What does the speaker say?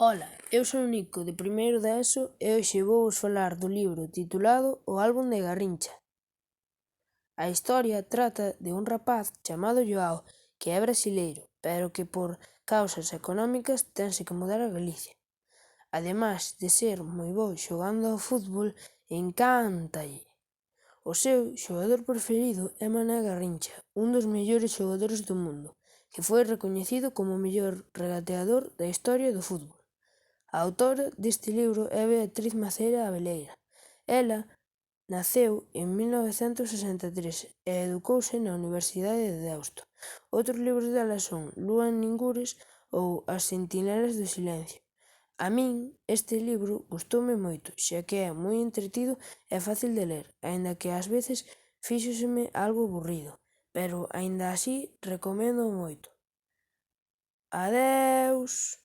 Ola, eu son o Nico de primeiro de ESO e hoxe vouvos falar do libro titulado O álbum de Garrincha. A historia trata de un rapaz chamado Joao que é brasileiro, pero que por causas económicas tense que mudar a Galicia. Ademais de ser moi bo xogando ao fútbol, encántalle. O seu xogador preferido é Mané Garrincha, un dos mellores xogadores do mundo, que foi recoñecido como o mellor regateador da historia do fútbol. A autora deste libro é Beatriz Maceira Abeleira. Ela naceu en 1963 e educouse na Universidade de Deusto. Outros libros dela son Lúa en Ningures ou As sentinelas do silencio. A min este libro gustoume moito, xa que é moi entretido e fácil de ler, aínda que ás veces fíxoseme algo aburrido, pero aínda así recómendoo moito. Adeus!